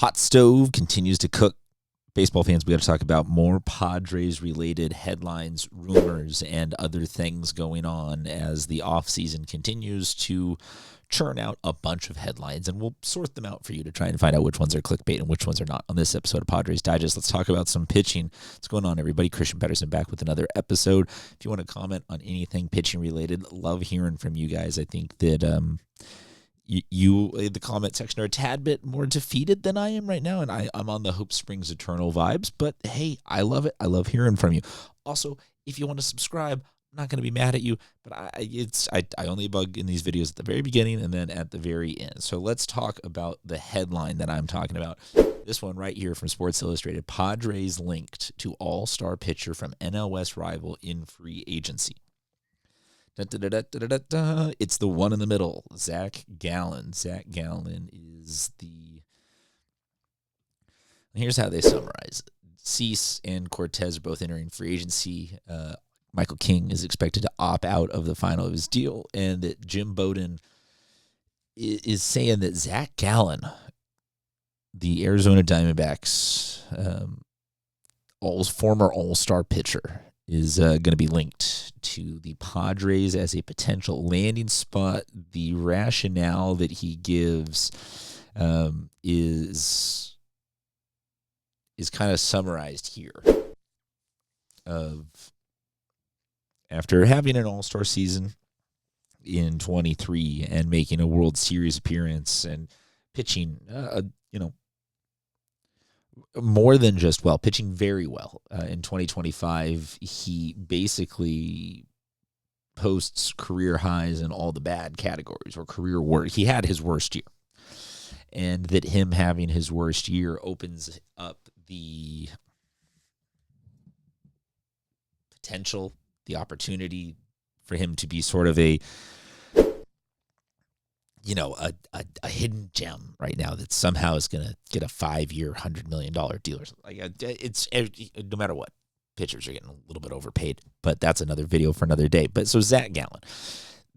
Hot stove continues to cook. Baseball fans, we got to talk about more Padres-related headlines, rumors, and other things going on as the offseason continues to churn out a bunch of headlines, and we'll sort them out for you to try and find out which ones are clickbait and which ones are not on this episode of Padres Digest. Let's talk about some pitching. What's going on, everybody? Christian Pedersen back with another episode. If you want to comment on anything pitching-related, love hearing from you guys. I think that you in the comment section are a tad bit more defeated than I am right now, and I'm on the Hope Springs Eternal vibes, but hey, I love it. I love hearing from you. Also, if you want to subscribe, I'm not going to be mad at you, but I only bug in these videos at the very beginning and then at the very end. So let's talk about the headline that I'm talking about. This one right here from Sports Illustrated: Padres linked to all-star pitcher from NL West rival in free agency. It's the one in the middle, Zac Gallen. Zac Gallen is the... Here's how they summarize it. Cease and Cortez are both entering free agency. Michael King is expected to opt out of the final of his deal, and that Jim Bowden is saying that Zac Gallen, the Arizona Diamondbacks former all-star pitcher, is going to be linked to the Padres as a potential landing spot. The rationale that he gives is kind of summarized here. After having an all-star season in 23 and making a World Series appearance and pitching, more than just well, pitching very well. In 2025, he basically posts career highs in all the bad categories, or career worst. He had his worst year. And that him having his worst year opens up the potential, the opportunity for him to be sort of a hidden gem right now that somehow is going to get a 5-year, $100 million deal or something. Like, it's no matter what, pitchers are getting a little bit overpaid, but that's another video for another day. But so Zac Gallen,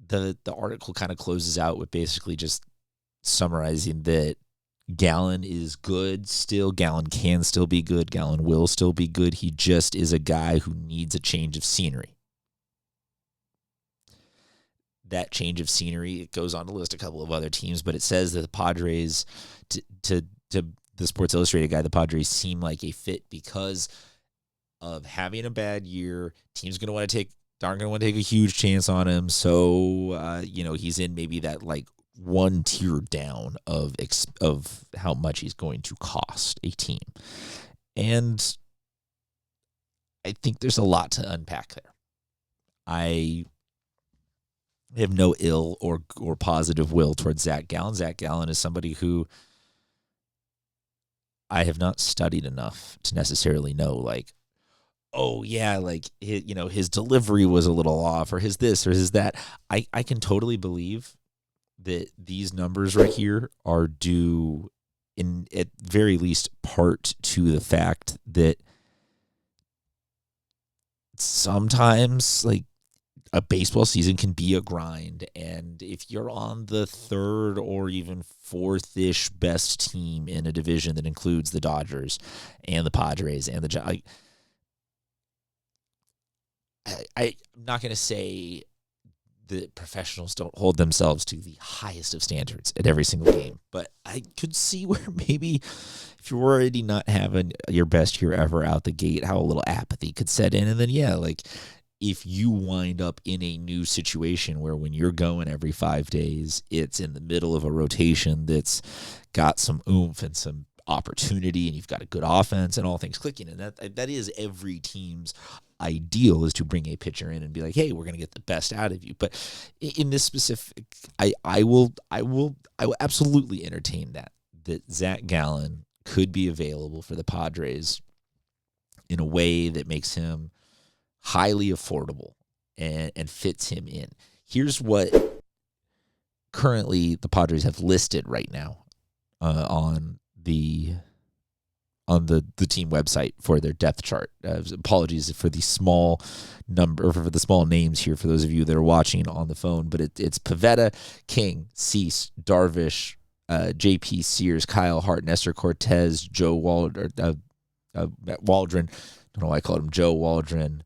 the article kind of closes out with basically just summarizing that Gallen is good still. Gallen can still be good. Gallen will still be good. He just is a guy who needs a change of scenery. That change of scenery, it goes on to list a couple of other teams, but it says that the Padres, to the Sports Illustrated guy, the Padres seem like a fit because of having a bad year. Teams aren't going to want to take a huge chance on him. So, he's in maybe that like one tier down of how much he's going to cost a team. And I think there's a lot to unpack there. I have no ill or positive will towards Zac Gallen. Zac Gallen is somebody who I have not studied enough to necessarily know, like, oh yeah, like his delivery was a little off, or his this or his that. I can totally believe that these numbers right here are due, in at very least part, to the fact that sometimes, like, a baseball season can be a grind, and if you're on the third or even fourth-ish best team in a division that includes the Dodgers and the Padres and the I'm not going to say that professionals don't hold themselves to the highest of standards at every single game, but I could see where maybe if you're already not having your best year ever out the gate, how a little apathy could set in, and then if you wind up in a new situation where when you're going every 5 days, it's in the middle of a rotation that's got some oomph and some opportunity, and you've got a good offense and all things clicking, and that is every team's ideal, is to bring a pitcher in and be like, hey, we're going to get the best out of you. But in this specific, I will absolutely entertain that Zac Gallen could be available for the Padres in a way that makes him highly affordable and fits him in. Here's what currently the Padres have listed right now on the team website for their depth chart. Apologies for the small number, for the small names here for those of you that are watching on the phone, but it's Pivetta, King, Cease, Darvish, J.P. Sears, Kyle Hart, Nestor Cortez, Joe Waldron. Waldron. I don't know why I called him Joe Waldron.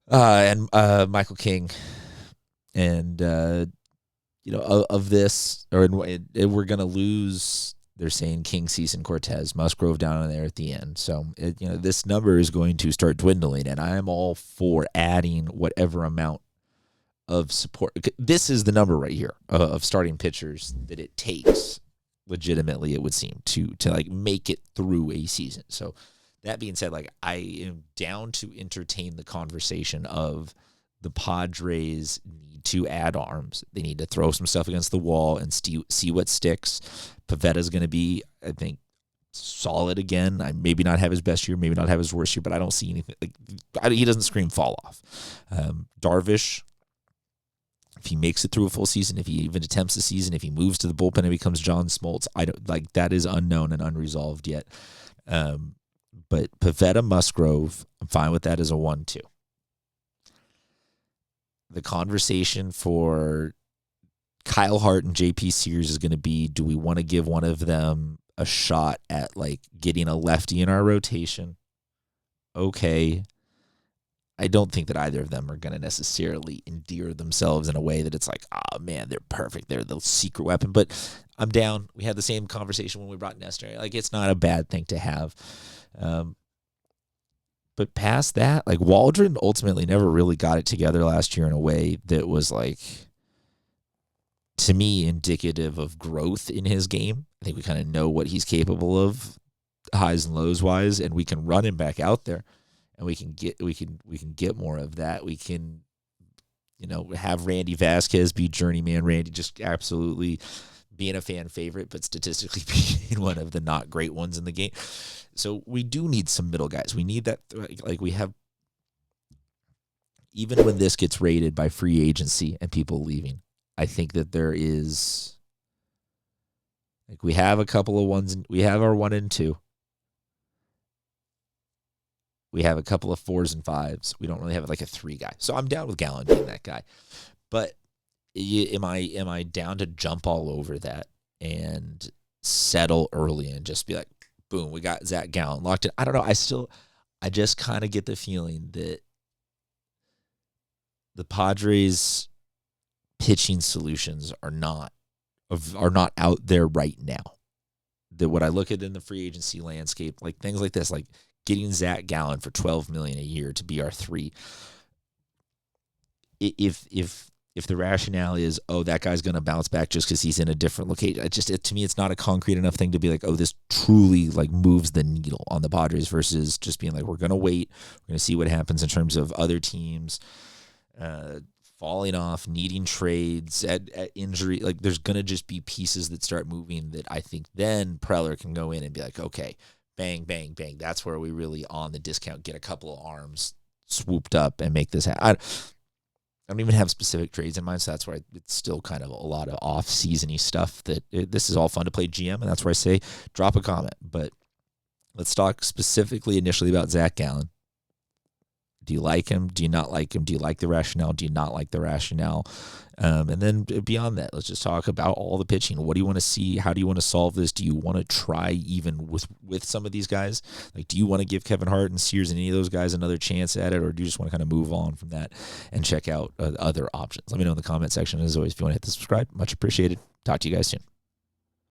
And Michael King. And, of this, or we're going to lose, they're saying King, Cease, and Cortez, Musgrove down in there at the end. So, this number is going to start dwindling, and I'm all for adding whatever amount of support. This is the number right here of starting pitchers that it takes, legitimately, it would seem, to like make it through a season. So, that being said, like, I am down to entertain the conversation of the Padres need to add arms. They need to throw some stuff against the wall and see what sticks. Pavetta's going to be, I think, solid again. I maybe not have his best year, maybe not have his worst year, but I don't see anything. He doesn't scream fall off. Darvish, if he makes it through a full season, if he even attempts the season, if he moves to the bullpen and becomes John Smoltz, that is unknown and unresolved yet. But Pavetta, Musgrove, I'm fine with that as a 1-2. The conversation for Kyle Hart and J.P. Sears is going to be, do we want to give one of them a shot at like getting a lefty in our rotation? Okay. I don't think that either of them are going to necessarily endear themselves in a way that it's like, oh man, they're perfect. They're the secret weapon. But I'm down. We had the same conversation when we brought Nestor. Like, it's not a bad thing to have. But past that, like, Waldron ultimately never really got it together last year in a way that was, like, to me, indicative of growth in his game. I think we kind of know what he's capable of, highs and lows wise, and we can run him back out there, and we can get more of that. We can, have Randy Vasquez be journeyman Randy, just absolutely being a fan favorite, but statistically being one of the not great ones in the game. So we do need some middle guys. We need that, like we have, even when this gets rated by free agency and people leaving, I think that there is, like, we have a couple of ones. We have our 1 and 2. We have a couple of 4s and 5s. We don't really have like a 3 guy. So I'm down with Gallen being that guy. But am I down to jump all over that and settle early and just be like, boom, we got Zac Gallen locked in? I don't know. I just kind of get the feeling that the Padres pitching solutions are not out there right now. That what I look at in the free agency landscape, like things like this, like getting Zac Gallen for $12 million a year to be our 3. If the rationale is, oh, that guy's going to bounce back just because he's in a different location, to me, it's not a concrete enough thing to be like, oh, this truly like moves the needle on the Padres versus just being like, we're going to wait. We're going to see what happens in terms of other teams falling off, needing trades at injury. Like, there's going to just be pieces that start moving that I think then Preller can go in and be like, okay, bang, bang, bang. That's where we really on the discount get a couple of arms swooped up and make this happen. I don't even have specific trades in mind, so that's why it's still kind of a lot of off-season-y stuff. This is all fun to play GM, and that's where I say drop a comment. But let's talk specifically initially about Zac Gallen. Do you like him? Do you not like him? Do you like the rationale? Do you not like the rationale? And then beyond that, let's just talk about all the pitching. What do you want to see? How do you want to solve this? Do you want to try even with some of these guys? Like, do you want to give Kevin Hart and Sears and any of those guys another chance at it, or do you just want to kind of move on from that and check out other options? Let me know in the comment section. As always, if you want to hit the subscribe, much appreciated. Talk to you guys soon.